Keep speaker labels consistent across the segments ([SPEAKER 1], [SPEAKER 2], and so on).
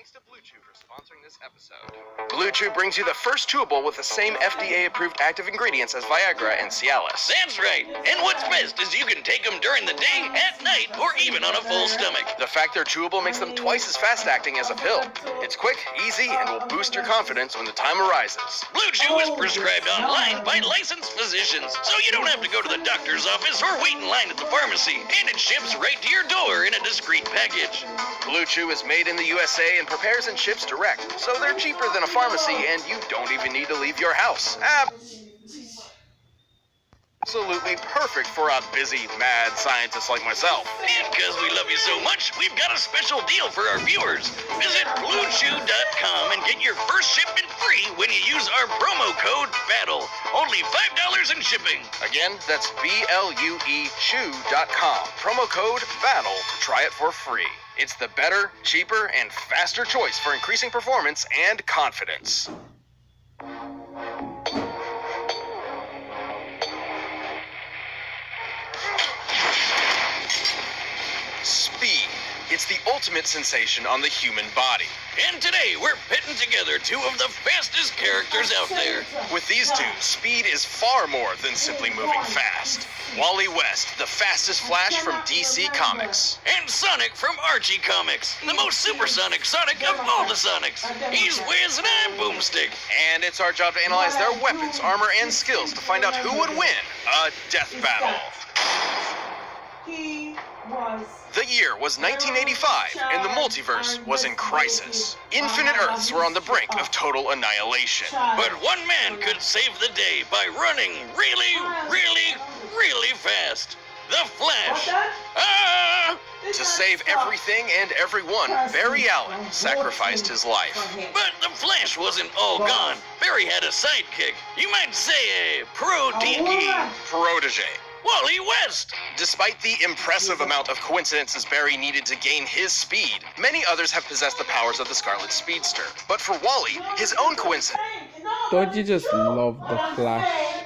[SPEAKER 1] Thanks to Blue Chew for sponsoring this episode. Blue Chew brings you the first chewable with the same FDA-approved active ingredients as Viagra and Cialis.
[SPEAKER 2] That's right. And what's best is you can take them during the day, at night, or even on a full stomach.
[SPEAKER 1] The fact they're chewable makes them twice as fast-acting as a pill. It's quick, easy, and will boost your confidence when the time arises.
[SPEAKER 2] Blue Chew is prescribed online by licensed physicians, so you don't have to go to the doctor's office or wait in line at the pharmacy, and it ships right to your door in a discreet package.
[SPEAKER 1] Blue Chew is made in the USA and prepares and ships direct, so they're cheaper than a pharmacy, and you don't even need to leave your house. Absolutely perfect for a busy, mad scientist like myself.
[SPEAKER 2] And because we love you so much, we've got a special deal for our viewers. Visit BlueChew.com and get your first shipment free when you use our promo code BATTLE. Only $5 in shipping.
[SPEAKER 1] Again, that's BLUEChew.com. Promo code BATTLE to try it for free. It's the better, cheaper, and faster choice for increasing performance and confidence. Speed. It's the ultimate sensation on the human body.
[SPEAKER 2] And today, we're pitting together two of the fastest characters out there.
[SPEAKER 1] With these two, speed is far more than simply moving fast. Wally West, the fastest Flash from DC Comics.
[SPEAKER 2] And Sonic from Archie Comics, the most supersonic Sonic of all the Sonics. He's Wiz and I'm Boomstick.
[SPEAKER 1] And it's our job to analyze their weapons, armor, and skills to find out who would win a death battle. The year was 1985, and the multiverse was in crisis. Infinite Earths were on the brink of total annihilation.
[SPEAKER 2] But one man could save the day by running really, really, really fast. The Flash.
[SPEAKER 1] To save everything and everyone, Barry Allen sacrificed his life.
[SPEAKER 2] But the Flash wasn't all gone. Barry had a sidekick. You might say a protege. Wally West!
[SPEAKER 1] Despite the impressive amount of coincidences Barry needed to gain his speed, many others have possessed the powers of the Scarlet Speedster. But for Wally, his own coincidence
[SPEAKER 3] Don't you just love the Flash?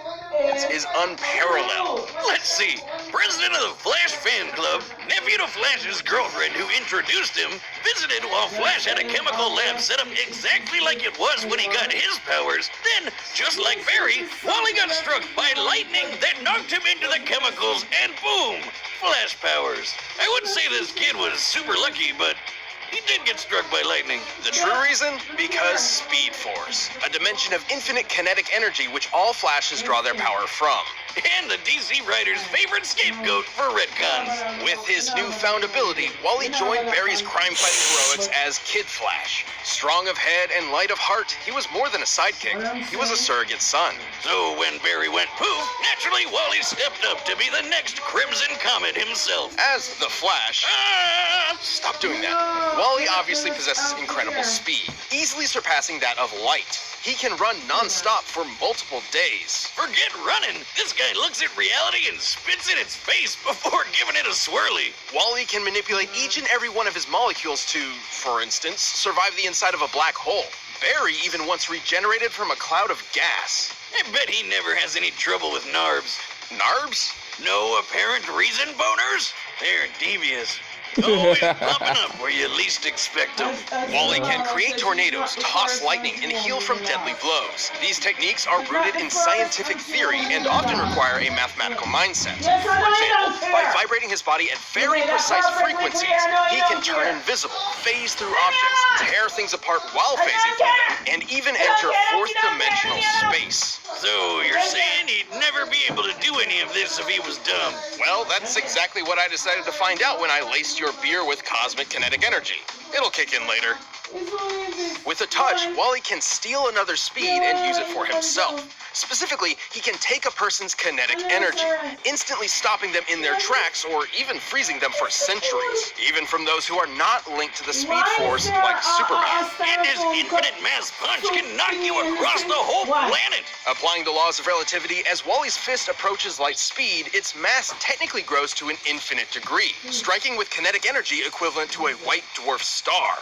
[SPEAKER 1] is unparalleled.
[SPEAKER 2] Let's see. President of the Flash fan club, nephew to Flash's girlfriend who introduced him, visited while Flash had a chemical lab set up exactly like it was when he got his powers. Then, just like Barry, Wally got struck by lightning that knocked him into the chemicals, and boom, Flash powers. I wouldn't say this kid was super lucky, but he did get struck by lightning.
[SPEAKER 1] The true reason? Because Speed Force, a dimension of infinite kinetic energy which all Flashes draw their power from.
[SPEAKER 2] And the DC writer's favorite scapegoat for retcons.
[SPEAKER 1] With his newfound ability, Wally joined Barry's crime-fighting heroics as Kid Flash. Strong of head and light of heart, he was more than a sidekick. He was a surrogate son.
[SPEAKER 2] So when Barry went poof, naturally Wally stepped up to be the next Crimson Comet himself.
[SPEAKER 1] As the Flash... Stop doing that. Wally obviously possesses incredible speed, easily surpassing that of light. He can run non-stop for multiple days.
[SPEAKER 2] Forget running. This guy looks at reality and spits in its face before giving it a swirly.
[SPEAKER 1] Wally can manipulate each and every one of his molecules to, for instance, survive the inside of a black hole. Barry even once regenerated from a cloud of gas.
[SPEAKER 2] I bet he never has any trouble with NARBs.
[SPEAKER 1] NARBs?
[SPEAKER 2] No apparent reason, boners? They're devious. Always popping up where you least expect them.
[SPEAKER 1] Wally can create tornadoes, toss lightning, and heal from deadly blows. These techniques are rooted in scientific theory and often require a mathematical mindset. For example, by vibrating his body at very precise frequencies, he can turn invisible, phase through objects, tear things apart while phasing through them, and even enter fourth-dimensional space.
[SPEAKER 2] So you're saying he'd never be able to do any of this if he was dumb?
[SPEAKER 1] Well, that's exactly what I decided to find out when I laced your beer with cosmic kinetic energy. It'll kick in later. With a touch, Wally can steal another's speed and use it for himself. Specifically, he can take a person's kinetic energy, instantly stopping them in their tracks or even freezing them for centuries, even from those who are not linked to the Speed Force like Superman.
[SPEAKER 2] And his infinite mass punch can knock you across the whole planet.
[SPEAKER 1] Applying the laws of relativity, as Wally's fist approaches light speed, its mass technically grows to an infinite degree, striking with kinetic energy equivalent to a white dwarf star.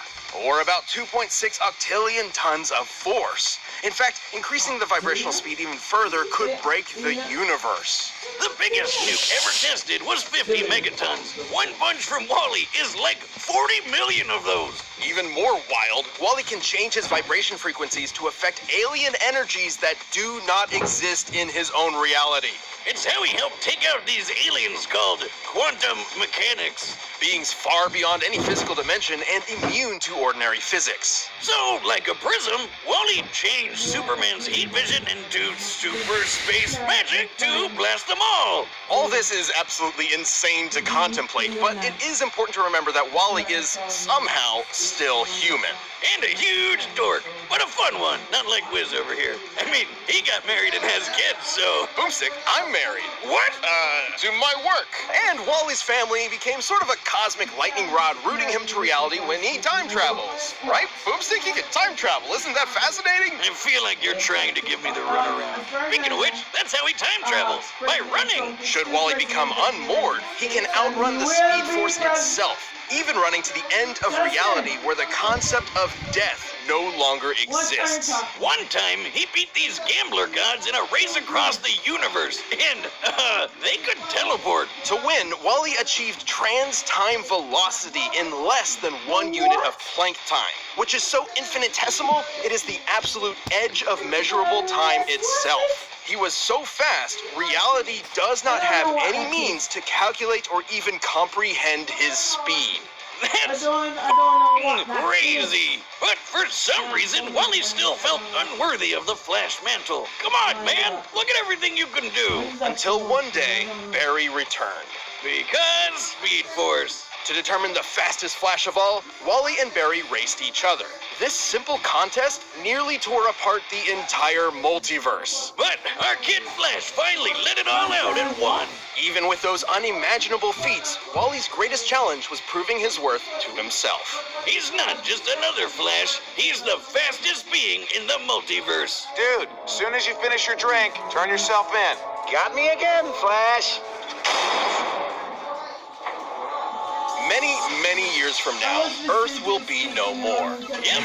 [SPEAKER 1] or about 2.6 octillion tons of force. In fact, increasing the vibrational speed even further could break the universe.
[SPEAKER 2] The biggest nuke ever tested was 50 megatons. One punch from Wally is like 40 million of those.
[SPEAKER 1] Even more wild, Wally can change his vibration frequencies to affect alien energies that do not exist in his own reality.
[SPEAKER 2] It's how he helped take out these aliens called quantum mechanics.
[SPEAKER 1] Beings far beyond any physical dimension and immune to ordinary physics.
[SPEAKER 2] So, like a prism, Wally changed Superman's heat vision into super space magic to blast them all.
[SPEAKER 1] All this is absolutely insane to contemplate, but it is important to remember that Wally is somehow still human.
[SPEAKER 2] And a huge dork, but a fun one, not like Wiz over here. I mean, he got married and has kids, so...
[SPEAKER 1] Boomstick, I'm married.
[SPEAKER 2] What?
[SPEAKER 1] To my work. And Wally's family became sort of a cosmic lightning rod rooting him to reality when he time travels. Right? Boomstick, he can time travel. Isn't that fascinating?
[SPEAKER 2] I feel like you're trying to give me the runaround. Speaking of which, that's how he time travels, by running.
[SPEAKER 1] Should Wally become unmoored, he can outrun the speed force itself, even running to the end of reality where the concept of death no longer exists.
[SPEAKER 2] One time, he beat these gambler gods in a race across the universe, and they could teleport.
[SPEAKER 1] To win, Wally achieved trans-time velocity in less than 1 unit of Planck time, which is so infinitesimal, it is the absolute edge of measurable time itself. He was so fast, reality does not have any means to calculate or even comprehend his speed.
[SPEAKER 2] That's crazy. But for some reason, Wally still felt unworthy of the Flash mantle. Come on, man. Look at everything you can do.
[SPEAKER 1] Until one day, Barry returned.
[SPEAKER 2] Because Speed Force.
[SPEAKER 1] To determine the fastest Flash of all, Wally and Barry raced each other. This simple contest nearly tore apart the entire multiverse.
[SPEAKER 2] But our kid Flash finally let it all out and won.
[SPEAKER 1] Even with those unimaginable feats, Wally's greatest challenge was proving his worth to himself.
[SPEAKER 2] He's not just another Flash, he's the fastest being in the multiverse.
[SPEAKER 4] Dude, soon as you finish your drink, turn yourself in. Got me again, Flash.
[SPEAKER 1] Many years from now, Earth will be no more.
[SPEAKER 2] Yep,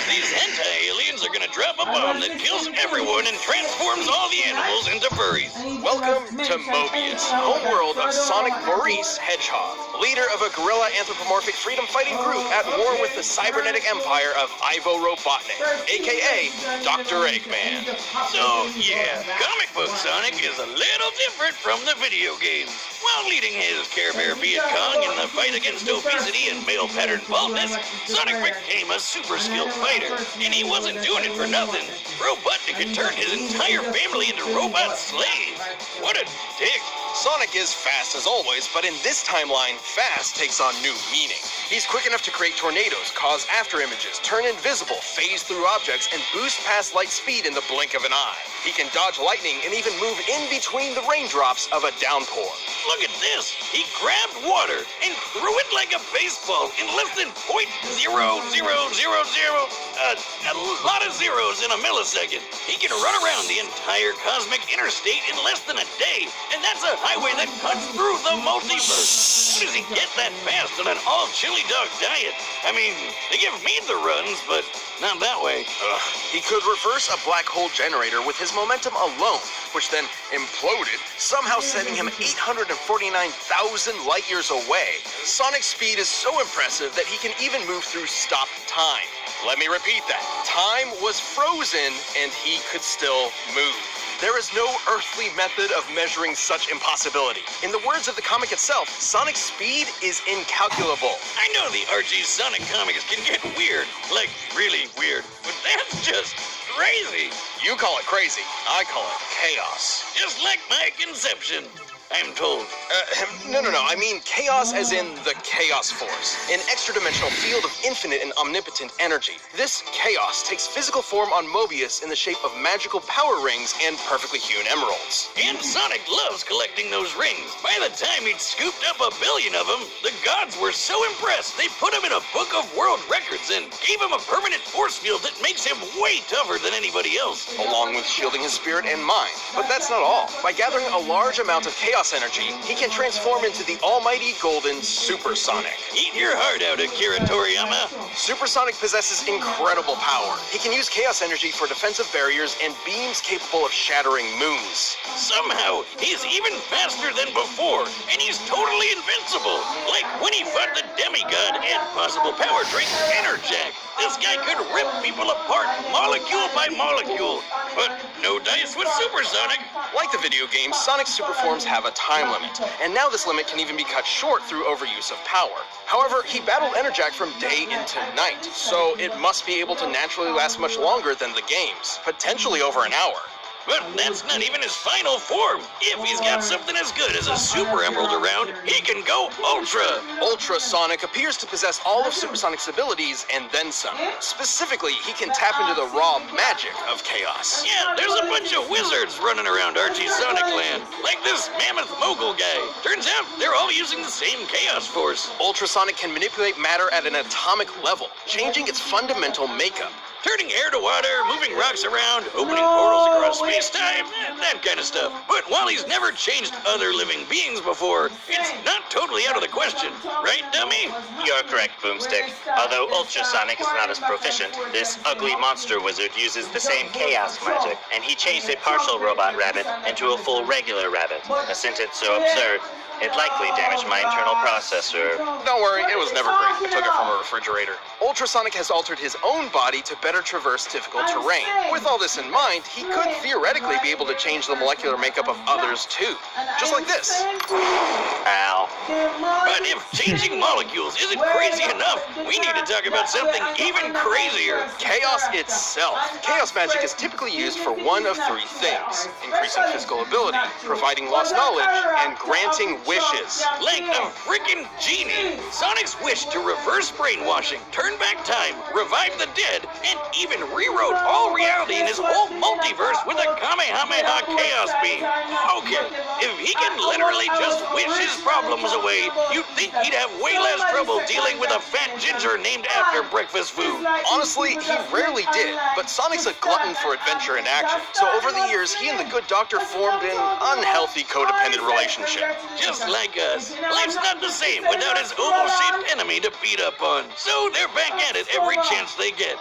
[SPEAKER 2] these anti-aliens are gonna drop a bomb that kills everyone and transforms all the animals into furries.
[SPEAKER 1] Welcome to Mobius, homeworld of Sonic Maurice Hedgehog, leader of a gorilla anthropomorphic freedom fighting group at war with the cybernetic empire of Ivo Robotnik, aka Dr. Eggman.
[SPEAKER 2] So, yeah, comic book Sonic is a little different from the video games. While leading his Care Bear Viet Cong in the fight against obesity and male pattern baldness, Sonic became a super skilled fighter, and he wasn't doing it for nothing. Robotnik had turned his entire family into robot slaves. What a dick.
[SPEAKER 1] Sonic is fast as always, but in this timeline, fast takes on new meaning. He's quick enough to create tornadoes, cause after images, turn invisible, phase through objects, and boost past light speed in the blink of an eye. He can dodge lightning and even move in between the raindrops of a downpour.
[SPEAKER 2] Look at this! He grabbed water and threw it like a baseball in less than .0000. A lot of zeros in a millisecond. He can run around the entire cosmic interstate in less than a day, and that's a highway that cuts through the multiverse. How does he get that fast on an all-chili dog diet? I mean, they give me the runs, but not that way.
[SPEAKER 1] He could reverse a black hole generator with his momentum alone, which then imploded, somehow sending him 849,000 light years away. Sonic's speed is so impressive that he can even move through stopped time. Let me repeat that. Time was frozen and he could still move. There is no earthly method of measuring such impossibility. In the words of the comic itself, Sonic's speed is incalculable.
[SPEAKER 2] I know the Archie Sonic comics can get weird, like really weird, but that's just crazy.
[SPEAKER 1] You call it crazy, I call it chaos.
[SPEAKER 2] Just like my conception, I'm told.
[SPEAKER 1] No, I mean chaos as in the chaos force, an extra-dimensional field of infinite and omnipotent energy. This chaos takes physical form on Mobius in the shape of magical power rings and perfectly hewn emeralds.
[SPEAKER 2] And Sonic loves collecting those rings. By the time he'd scooped up 1 billion of them, the gods were so impressed they put him in a book of world records and gave him a permanent force field that makes him way tougher than anybody else.
[SPEAKER 1] Along with shielding his spirit and mind. But that's not all. By gathering a large amount of chaos Chaos Energy, he can transform into the almighty golden Supersonic.
[SPEAKER 2] Eat your heart out, Akira Toriyama.
[SPEAKER 1] Supersonic possesses incredible power. He can use Chaos Energy for defensive barriers and beams capable of shattering moons.
[SPEAKER 2] Somehow, he's even faster than before, and he's totally invincible. Like when he fought the demigod and possible power drink, Enerjack. This guy could rip people apart molecule by molecule. But no dice with Supersonic.
[SPEAKER 1] Like the video games, Sonic's superforms have a time limit, and now this limit can even be cut short through overuse of power. However, he battled Enerjack from day into night, so it must be able to naturally last much longer than the games, potentially over an hour.
[SPEAKER 2] But that's not even his final form. If he's got something as good as a Super Emerald around, he can go Ultra.
[SPEAKER 1] Ultra Sonic appears to possess all of Supersonic's abilities and then some. Specifically, he can tap into the raw magic of Chaos.
[SPEAKER 2] Yeah, there's a bunch of wizards running around Archie's Sonic Land. Like this mammoth mogul guy. Turns out they're all using the same Chaos Force.
[SPEAKER 1] Ultra Sonic can manipulate matter at an atomic level, changing its fundamental makeup.
[SPEAKER 2] Turning air to water, moving rocks around, opening portals across space-time, that kind of stuff. But while he's never changed other living beings before, it's not totally out of the question. Right, dummy?
[SPEAKER 5] You're correct, Boomstick. Although Ultrasonic is not as proficient, this ugly monster wizard uses the same chaos magic, and he changed a partial robot rabbit into a full regular rabbit. A sentence so absurd, it likely damaged my internal processor.
[SPEAKER 1] Don't worry, it was never great. I took it from a refrigerator. Ultrasonic has altered his own body to better traverse difficult terrain. With all this in mind, he could theoretically be able to change the molecular makeup of others too. Just like this.
[SPEAKER 5] Ow.
[SPEAKER 2] But if changing molecules isn't crazy enough, we need to talk about something even crazier.
[SPEAKER 1] Chaos itself. Chaos magic is typically used for one of three things: increasing physical ability, providing lost knowledge, and granting wishes.
[SPEAKER 2] Like a freaking genie. Sonic's wish to reverse brainwashing, turn back time, revive the dead, and even rewrote all reality in his whole multiverse with a Kamehameha Chaos Beam. Okay, if he can literally just wish his problems away, you'd think he'd have way less trouble dealing with a fat ginger named after breakfast food.
[SPEAKER 1] Honestly, he rarely did, but Sonic's a glutton for adventure and action. So over the years, he and the good doctor formed an unhealthy codependent relationship.
[SPEAKER 2] Just like us. Life's not the same without his oval-shaped enemy to beat up on. So they're back at it every chance they get.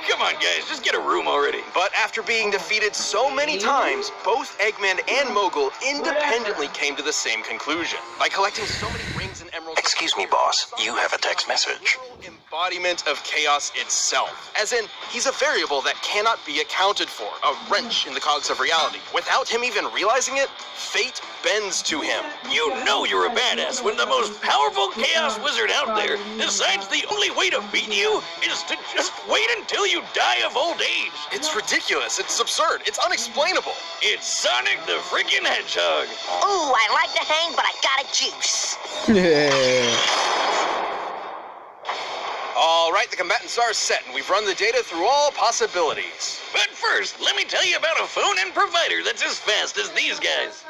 [SPEAKER 2] Come on, guys, just get a room already.
[SPEAKER 1] But after being defeated so many times, both Eggman and Mogul independently came to the same conclusion. By collecting so many rings and emeralds...
[SPEAKER 6] Excuse me, boss. You have a text message.
[SPEAKER 1] Embodiment of chaos itself. As in, he's a variable that cannot be accounted for, a wrench in the cogs of reality. Without him even realizing it, fate bends to him.
[SPEAKER 2] You know you're a badass when the most powerful chaos wizard out there decides the only way to beat you is to just wait until you die of old age.
[SPEAKER 1] It's ridiculous, it's absurd, it's unexplainable.
[SPEAKER 2] It's Sonic the freaking Hedgehog.
[SPEAKER 7] Ooh, I like to hang, but I got a juice.
[SPEAKER 1] All right, the combatants are set, and we've run the data through all possibilities.
[SPEAKER 2] But first, let me tell you about a phone and provider that's as fast as these guys.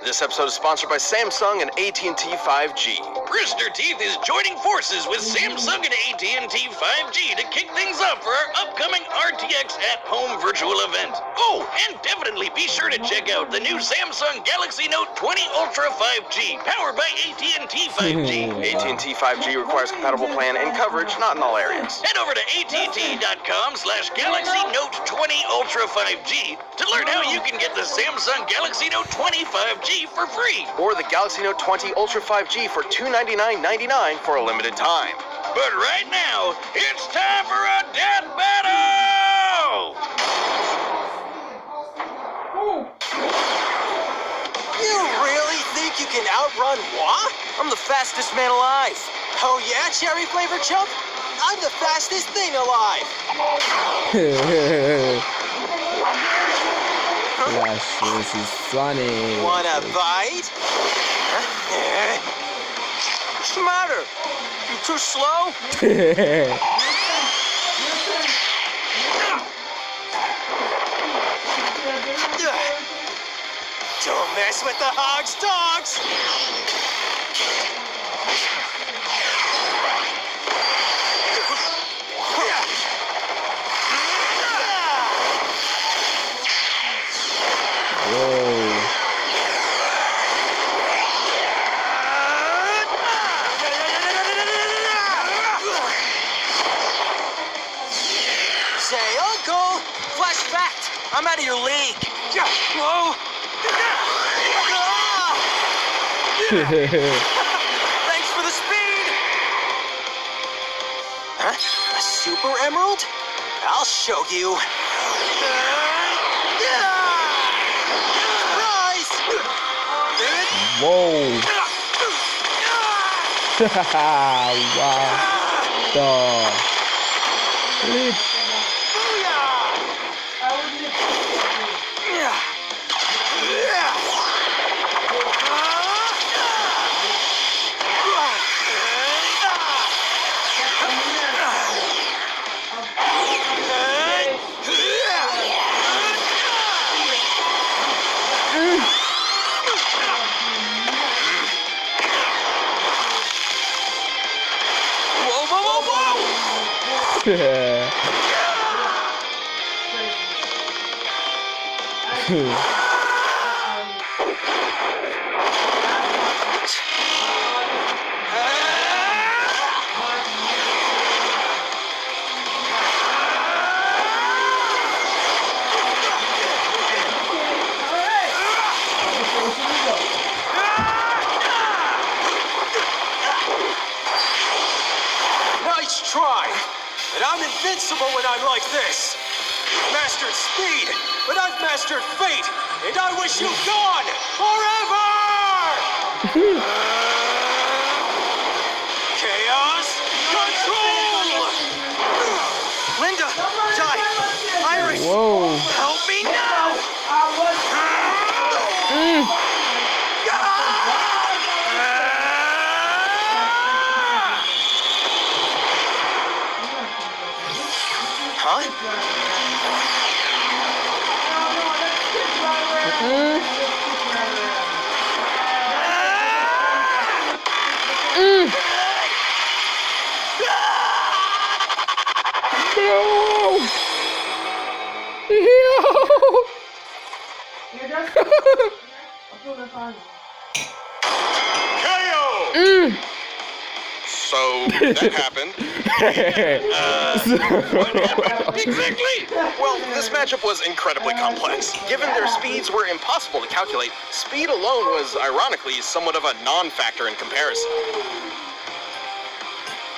[SPEAKER 1] This episode is sponsored by Samsung and AT&T 5G.
[SPEAKER 2] Rooster Teeth is joining forces with Samsung and AT&T 5G to kick things off for our upcoming RTX at-home virtual event. Oh, and definitely be sure to check out the new Samsung Galaxy Note 20 Ultra 5G, powered by AT&T 5G.
[SPEAKER 1] AT&T 5G requires compatible plan and coverage, not in all areas.
[SPEAKER 2] Head over to att.com/Galaxy Note 20 Ultra 5G to learn how you can get the Samsung Galaxy Note 20 5G for free.
[SPEAKER 1] Or the Galaxy Note 20 Ultra 5G for $299.99 for a limited time.
[SPEAKER 2] But right now, it's time for a death battle!
[SPEAKER 8] You really think you can outrun Wah? I'm the fastest man alive. Oh yeah, cherry flavored chump? I'm the fastest thing alive.
[SPEAKER 3] Flash, this is funny.
[SPEAKER 8] Wanna bite? What's the matter? You too slow? Don't mess with the hog's dogs!
[SPEAKER 3] Whoa.
[SPEAKER 8] I'm out of your league. Whoa. Thanks for the speed. Huh? A super emerald? I'll show you. Surprise!
[SPEAKER 3] Whoa. Wow. The flip.
[SPEAKER 8] Nice try, but I'm invincible when I'm like this. You've mastered speed, but I've mastered fate, and I wish you gone forever! Chaos control! Linda, Ty, Iris,
[SPEAKER 3] Whoa.
[SPEAKER 8] help me now! Huh?
[SPEAKER 1] So that happened.
[SPEAKER 2] Exactly!
[SPEAKER 1] Well, this matchup was incredibly complex. Given their speeds were impossible to calculate, speed alone was, ironically, somewhat of a non-factor in comparison.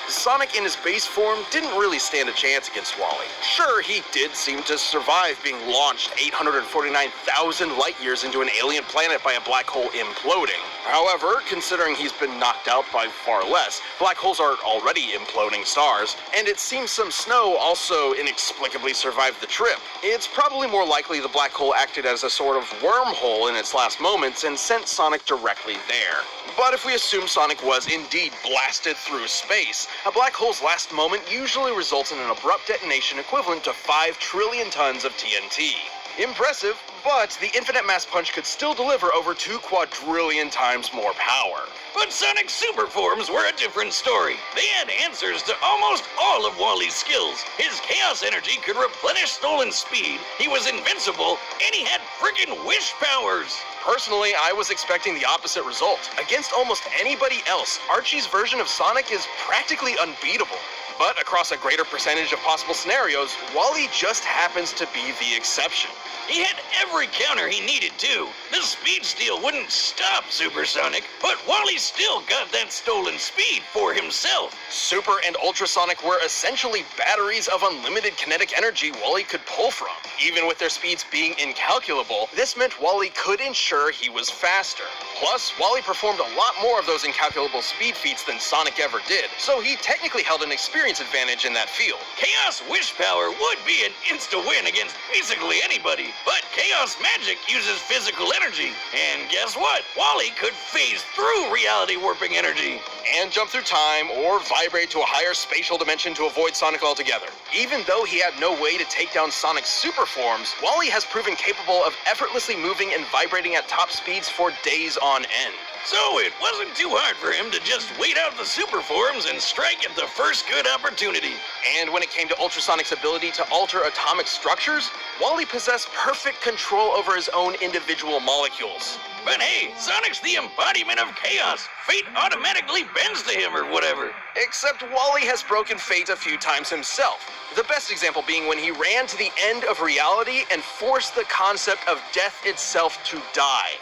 [SPEAKER 1] Sonic in his base form didn't really stand a chance against Wally. Sure, he did seem to survive being launched 849,000 light years into an alien planet by a black hole imploding. However, considering he's been knocked out by far less, black holes are already imploding stars, and it seems some snow also inexplicably survived the trip. It's probably more likely the black hole acted as a sort of wormhole in its last moments and sent Sonic directly there. But if we assume Sonic was indeed blasted through space, a black hole's last moment usually results in an abrupt detonation equivalent to 5 trillion tons of TNT. Impressive, but the infinite mass punch could still deliver over 2 quadrillion times more power.
[SPEAKER 2] But Sonic's super forms were a different story. They had answers to almost all of Wally's skills. His chaos energy could replenish stolen speed, he was invincible, and he had friggin' wish powers.
[SPEAKER 1] Personally, I was expecting the opposite result. Against almost anybody else, Archie's version of Sonic is practically unbeatable. But across a greater percentage of possible scenarios, Wally just happens to be the exception.
[SPEAKER 2] He had every counter he needed too. The speed steal wouldn't stop Supersonic, but Wally still got that stolen speed for himself.
[SPEAKER 1] Super and Ultrasonic were essentially batteries of unlimited kinetic energy Wally could pull from. Even with their speeds being incalculable, this meant Wally could ensure he was faster. Plus, Wally performed a lot more of those incalculable speed feats than Sonic ever did, so he technically held an experience advantage in that field.
[SPEAKER 2] Chaos Wish Power would be an insta-win against basically anybody, but Chaos Magic uses physical energy. And guess what? Wally could phase through reality warping energy.
[SPEAKER 1] And jump through time or vibrate to a higher spatial dimension to avoid Sonic altogether. Even though he had no way to take down Sonic's super forms, Wally has proven capable of effortlessly moving and vibrating at top speeds for days on end.
[SPEAKER 2] So it wasn't too hard for him to just wait out the super forms and strike at the first good opportunity.
[SPEAKER 1] And when it came to Ultrasonic's ability to alter atomic structures, Wally possessed perfect control over his own individual molecules.
[SPEAKER 2] But hey, Sonic's the embodiment of chaos. Fate automatically bends to him or whatever.
[SPEAKER 1] Except Wally has broken fate a few times himself. The best example being when he ran to the end of reality and forced the concept of death itself to die.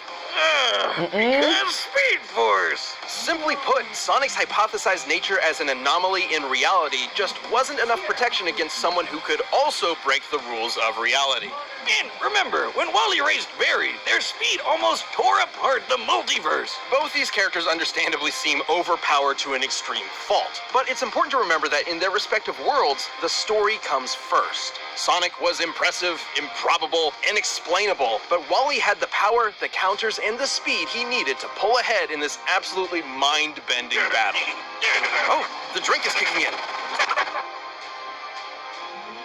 [SPEAKER 2] Because Speed Force.
[SPEAKER 1] Simply put, Sonic's hypothesized nature as an anomaly in reality just wasn't enough protection against someone who could also break the rules of reality.
[SPEAKER 2] And remember, when Wally raised Barry, their speed almost tore apart the multiverse.
[SPEAKER 1] Both these characters understandably seem overpowered to an extreme fault, but it's important to remember that in their respective worlds, the story comes first. Sonic was impressive, improbable, inexplainable, but Wally had the power, the counters, and the speed he needed to pull ahead in this absolutely mind-bending battle. Oh, the drink is kicking in.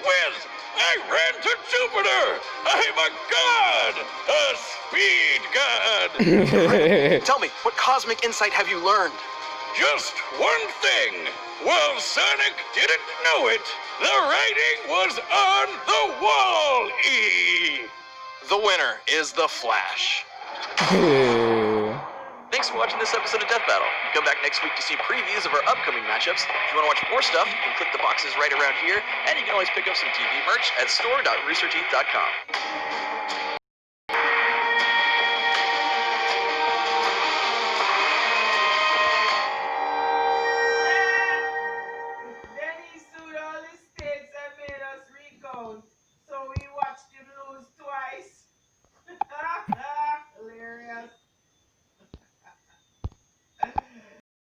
[SPEAKER 2] Whiz! I ran to Jupiter! I'm a god! A speed god!
[SPEAKER 1] Tell me, what cosmic insight have you learned?
[SPEAKER 2] Just one thing. Well, Sonic didn't know it. The writing was on the wall.
[SPEAKER 1] The winner is the Flash.
[SPEAKER 9] Thanks for watching this episode of Death Battle. Come back next week to see previews of our upcoming matchups. If you want to watch more stuff, you can click the boxes right around here, and you can always pick up some TV merch at store.roosterteeth.com.